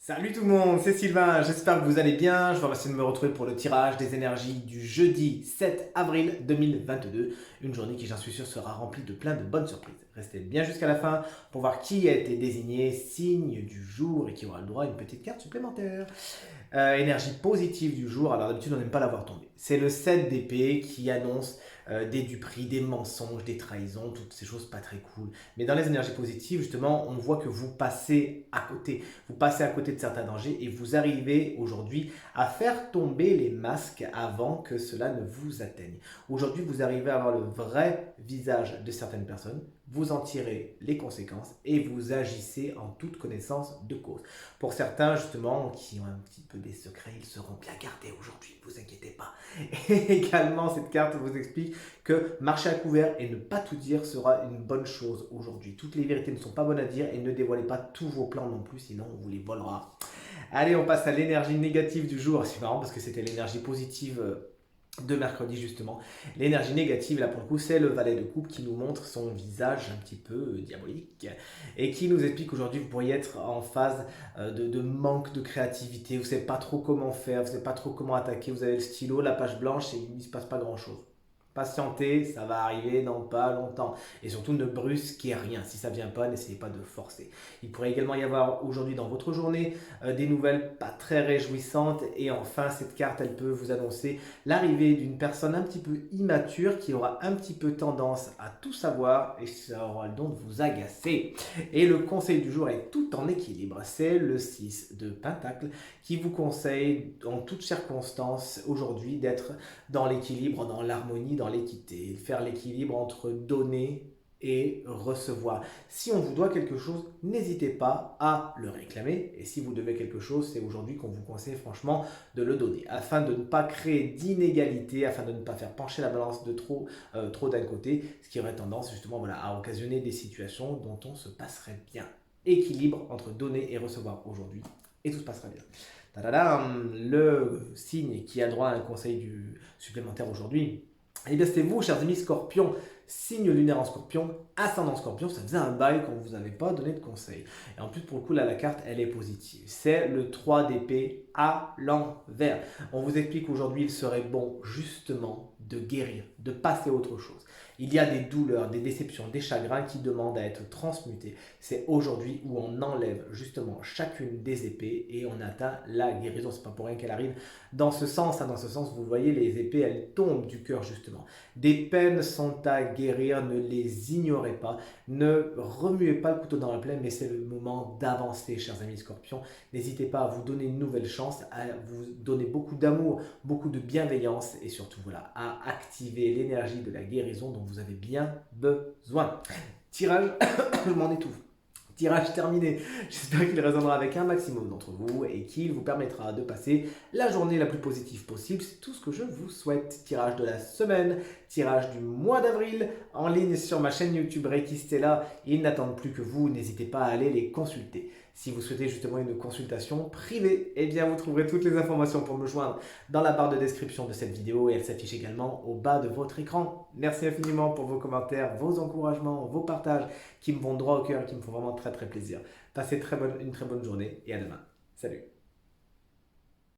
Salut tout le monde, c'est Sylvain, j'espère que vous allez bien. Je vous remercie de me retrouver pour le tirage des énergies du jeudi 7 avril 2022. Une journée qui, j'en suis sûr, sera remplie de plein de bonnes surprises. Restez bien jusqu'à la fin pour voir qui a été désigné signe du jour et qui aura le droit à une petite carte supplémentaire. Énergie positive du jour, alors d'habitude on n'aime pas l'avoir tombé. C'est le 7 d'épée qui annonce des duperies, des mensonges, des trahisons, toutes ces choses pas très cool. Mais dans les énergies positives, justement, on voit que vous passez à côté. Vous passez à côté de certains dangers et vous arrivez aujourd'hui à faire tomber les masques avant que cela ne vous atteigne. Aujourd'hui, vous arrivez à avoir le vrai visage de certaines personnes, vous en tirez les conséquences et vous agissez en toute connaissance de cause. Pour certains, justement, qui ont un petit peu des secrets, ils seront bien gardés aujourd'hui, ne vous inquiétez pas. Et également, cette carte vous explique que marcher à couvert et ne pas tout dire sera une bonne chose aujourd'hui. Toutes les vérités ne sont pas bonnes à dire et ne dévoilez pas tous vos plans non plus, sinon on vous les volera. Allez, on passe à l'énergie négative du jour. C'est marrant parce que c'était l'énergie positive de mercredi justement. L'énergie négative, là pour le coup, c'est le valet de coupe qui nous montre son visage un petit peu diabolique et qui nous explique qu'aujourd'hui vous pourriez être en phase de manque de créativité, vous ne savez pas trop comment faire, vous ne savez pas trop comment attaquer, vous avez le stylo, la page blanche et il ne se passe pas grand chose. Patientez, ça va arriver dans pas longtemps. Et surtout, ne brusquez rien. Si ça ne vient pas, n'essayez pas de forcer. Il pourrait également y avoir aujourd'hui dans votre journée des nouvelles pas très réjouissantes. Et enfin, cette carte, elle peut vous annoncer l'arrivée d'une personne un petit peu immature qui aura un petit peu tendance à tout savoir et ça aura le don de vous agacer. Et le conseil du jour est tout en équilibre. C'est le 6 de Pentacle qui vous conseille en toutes circonstances aujourd'hui d'être dans l'équilibre, dans l'harmonie, dans l'équité. Faire l'équilibre entre donner et recevoir. Si on vous doit quelque chose, n'hésitez pas à le réclamer. Et si vous devez quelque chose, c'est aujourd'hui qu'on vous conseille franchement de le donner, afin de ne pas créer d'inégalité, afin de ne pas faire pencher la balance de trop d'un côté, ce qui aurait tendance justement voilà, à occasionner des situations dont on se passerait bien. Équilibre entre donner et recevoir aujourd'hui, et tout se passera bien. Tadadam, le signe qui a droit à un conseil supplémentaire aujourd'hui, eh bien, c'était vous, chers amis Scorpion, signe lunaire en Scorpion, ascendant Scorpion, ça faisait un bail qu'on ne vous avait pas donné de conseil. Et en plus, pour le coup, là, la carte, elle est positive. C'est le 3 d'épée à l'envers. On vous explique qu'aujourd'hui, il serait bon, justement, de guérir, de passer à autre chose. Il y a des douleurs, des déceptions, des chagrins qui demandent à être transmutés. C'est aujourd'hui où on enlève justement chacune des épées et on atteint la guérison. C'est pas pour rien qu'elle arrive dans ce sens. Dans ce sens, vous voyez, les épées, elles tombent du cœur justement. Des peines sont à guérir, ne les ignorez pas. Ne remuez pas le couteau dans la plaie, mais c'est le moment d'avancer, chers amis Scorpions. N'hésitez pas à vous donner une nouvelle chance, à vous donner beaucoup d'amour, beaucoup de bienveillance et surtout voilà, à activer l'énergie de la guérison dont vous avez bien besoin. Tirage, je m'en étouffe. Tirage terminé. J'espère qu'il résonnera avec un maximum d'entre vous et qu'il vous permettra de passer la journée la plus positive possible. C'est tout ce que je vous souhaite. Tirage de la semaine, tirage du mois d'avril en ligne sur ma chaîne YouTube Reiki Stella. Ils n'attendent plus que vous. N'hésitez pas à aller les consulter. Si vous souhaitez justement une consultation privée, eh bien vous trouverez toutes les informations pour me joindre dans la barre de description de cette vidéo et elle s'affiche également au bas de votre écran. Merci infiniment pour vos commentaires, vos encouragements, vos partages qui me vont droit au cœur et qui me font vraiment très très plaisir. Passez une très bonne journée et à demain. Salut!